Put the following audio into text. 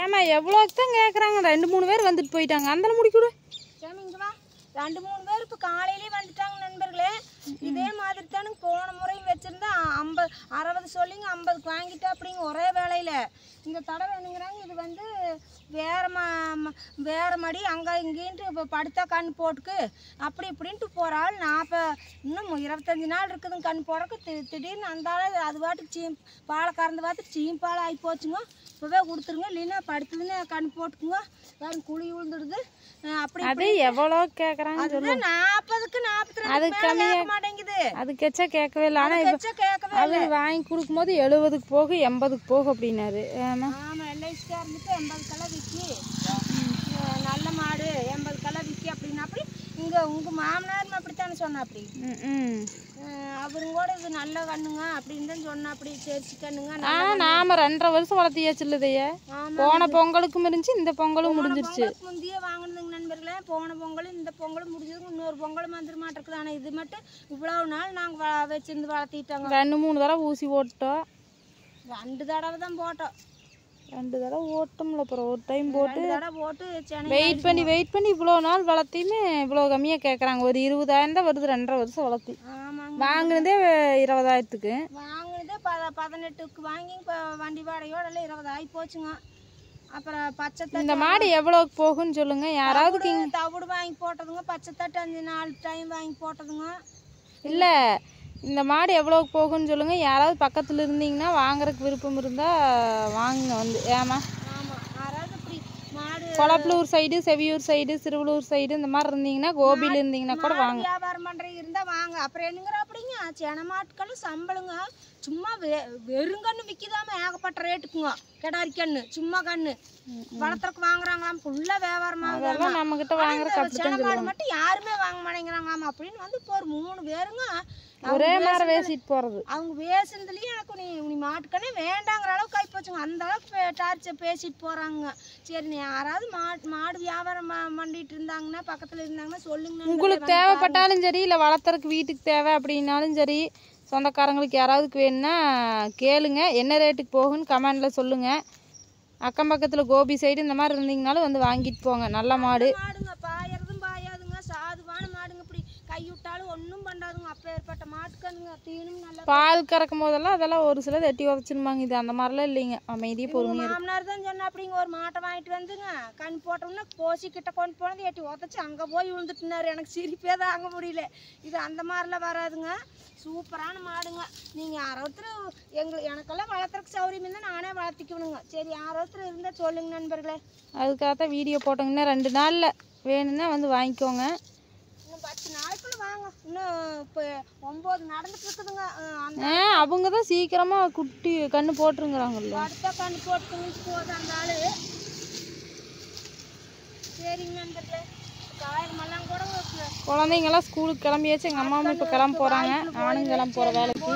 ஏமா எவ்வளோக்கு தான் கேட்குறாங்க? 2-3 பேர் வந்துட்டு போயிட்டாங்க. அந்த முடிக்கூட இங்கே வா. 2-3 பேர் இப்போ காலையிலேயே வந்துட்டாங்க நண்பர்களே. இதே மாதிரி தானே போன முறையும் வச்சுருந்தா 60 சொல்லிங்க 50க்கு வாங்கிட்டா அப்படிங்க ஒரே வேலையில். இந்த தடவை என்னங்கிறாங்க, இது வந்து வேறு மடி அங்கே இங்கேன்ட்டு இப்போ படுத்தா கண் போட்டுக்கு அப்படி இப்படின்ட்டு போகிறாள். இன்னும் 25 நாள் இருக்குதுங்க கண் போடுறக்கு. திடீர்னு அந்த ஆள் அது பாட்டுக்கு பாலை கறந்து பார்த்து சீம்பால் ஆகி போச்சுங்க. இப்போவே கொடுத்துருங்க, இல்லைன்னா படுத்துதுன்னு கண் போட்டுக்குங்க. வேறு குழி விழுந்துடுது. அப்படி அது எவ்வளோ கேட்குறாங்க? 40க்கு 42 மாட்டேங்குது. அதுக்கு எச்சா கேட்கவே இல்லை. ஆனால் அது வாங்கி கொடுக்கும்போது 70க்கு போக 80க்கு போக அப்படின்னாரு. ஆமாம், எல்ஐசியாக இருந்துட்டு 80க்கெல்லாம் விற்கி நல்ல மாடு 80க்கெல்லாம் விற்கி அப்படின்னா அப்படி இங்கே உங்கள் மாமனாரும் அப்படித்தானே சொன்னா அப்படி. அவரும் கூட இது நல்ல கண்ணுங்க அப்படின்னு தான் சொன்னா அப்படி. சரிச்சு கண்ணுங்க. நாம 2.5 வருஷம் வளர்த்தியாச்சு இல்லதையா? போன பொங்கலுக்கும் இருந்துச்சு, இந்த பொங்கலும் முடிஞ்சிருச்சு. முந்தைய வாங்கினதுங்க நண்பர்களே. போன பொங்கலும் இந்த பொங்கலும் முடிஞ்சதுங்க. இன்னொரு பொங்கலும் வந்துட மாட்டிருக்குது. ஆனால் இது மட்டும் இவ்வளவு நாள் நாங்கள் வச்சிருந்து வளர்த்திட்டாங்க. 2-3 தடவை ஊசி போட்டோம். 2 தடவை தான் போட்டோம். 2 தடவை ஓட்டம்ல. அப்புறம் ஒரு டைம் போட்டு வெயிட் பண்ணி இவ்வளோ நாள் வளர்த்தியுமே இவ்வளோ கம்மியாக கேட்குறாங்க. ஒரு 20,000 தான் வருது. 2.5 வருஷம் வளர்த்தி வாங்கினதே 20,000க்கு. வாங்கினதே 18க்கு வாங்கி இப்போ வண்டி வாடகையோட எல்லாம் 20 ஆகி போச்சுங்க. அப்புறம் பச்சை இந்த மாடு எவ்வளோக்கு போகுன்னு சொல்லுங்க. யாராவது தவிடு வாங்கி போட்டதுங்க. பச்சை தட்டு 5-4 டைம் வாங்கி போட்டதுங்க. இல்லை, இந்த மாடு எவ்வளோக்கு போகுன்னு சொல்லுங்க. யாராவது பக்கத்தில் இருந்தீங்கன்னா வாங்குறதுக்கு விருப்பம் இருந்தால் வாங்குங்க வந்து. ஏமா Kolappalur side, Seviyur side, Siruvalur side இந்த மாதிரி இருந்தீங்கன்னா, கோபியில் இருந்தீங்கன்னா கூட வாங்க. வியாபாரம் பண்ணுறது இருந்தால் வாங்க. அப்புறம் என்னங்கிற அப்படிங்க சென மாட்டுக்களும் சம்பளுங்க சும்மா வெறுங்கன்று விற்கிதாம ஏகப்பட்ட ரேட்டுக்குங்க. கிடாரி கண்ணு சும்மா கண்ணு வளர்த்துறக்கு வாங்குறாங்களாம். ஃபுல்லாக வியாபாரமாக நம்மக்கிட்ட வாங்குற சென மாடு மட்டும் யாருமே வாங்க மாட்டேங்கிறாங்களாம். அப்படின்னு வந்து இப்போ ஒரு 3 பேருங்க ஒரே மாதிரி வேசிட்டு போகிறது. அவங்க பேசுனதுலேயும் எனக்கு நீ மாட்டுக்கனே வேண்டாங்கிற அளவுக்கு ஆகி போச்சுங்க. அந்த அளவுக்கு டார்ச்சர் பேசிட்டு போகிறாங்க. சரி, நீ யாராவது மாடு வியாபாரம் பண்ணிட்டு இருந்தாங்கன்னா பக்கத்தில் இருந்தாங்கன்னா சொல்லுங்க. உங்களுக்கு தேவைப்பட்டாலும் சரி, இல்லை வளர்த்துறதுக்கு வீட்டுக்கு தேவை அப்படின்னாலும் சரி, சொந்தக்காரங்களுக்கு யாராவதுக்கு வேணும்னா கேளுங்க. என்ன ரேட்டுக்கு போகுன்னு கமெண்டில் சொல்லுங்கள். அக்கம் பக்கத்தில் கோபி சைடு இந்த மாதிரி இருந்தீங்கனாலும் வந்து வாங்கிட்டு போங்க. நல்ல மாடு. மாடுங்க பாயறதும் பாயாதுங்க. சாதுவான மாடுங்க. இப்படி கைவிட்டாலும் ஒன்றும் பண்ணாதுங்க. அப்போ ஏற்பட்ட மாட்டுக்கணுங்க. தீனும் நல்லா பால் கறக்கும் போதெல்லாம் அதெல்லாம் ஒரு சிலர் எட்டி உதச்சிருப்பாங்க. இது அந்த மாதிரிலாம் இல்லைங்க. அமைதியாக பொறுமையாக. மாமனார் தான் சொன்னா அப்படிங்க. ஒரு மாட்டை வாங்கிட்டு வந்துங்க கண் போட்டோம்னா கோசி கிட்ட கொண்டு போனது எட்டி உதச்சி அங்கே போய் விழுந்துட்டுனாரு. எனக்கு சிரிப்பே தாங்க முடியல. இது அந்த மாதிரிலாம் வராதுங்க. சூப்பரான மாடுங்க. நீங்கள் யாராவது எனக்கெல்லாம் வளர்த்துறக்கு சௌரியம் இருந்தால் நானே வளர்த்திக்கணுங்க. சரி, யாராவது இருந்தால் சொல்லுங்க நண்பர்களே. அதுக்காகத்தான் வீடியோ போட்டோங்கன்னா 2 நாளில் வேணும்னா வந்து வாங்கிக்கோங்க. இன்னும் 10 நாளைக்குள்ள வாங்க. இன்னும் இப்போ 9 நடந்துட்டு இருக்குதுங்க. அவங்க தான் சீக்கிரமாக குட்டி கண்ணு போட்டுருங்கிறாங்கல்ல. அடுத்த கண்ணு போட்டு போகுது அந்த ஆளு. சரிங்க நண்பர்களே. காயமெல்லாம் கூட குழந்தைங்கெல்லாம் ஸ்கூலுக்கு கிளம்பியாச்சு. எங்கள் அம்மாவும் இப்போ கிளம்ப போகிறாங்க. நானும் கிளம்ப போகிற வேலைக்கு.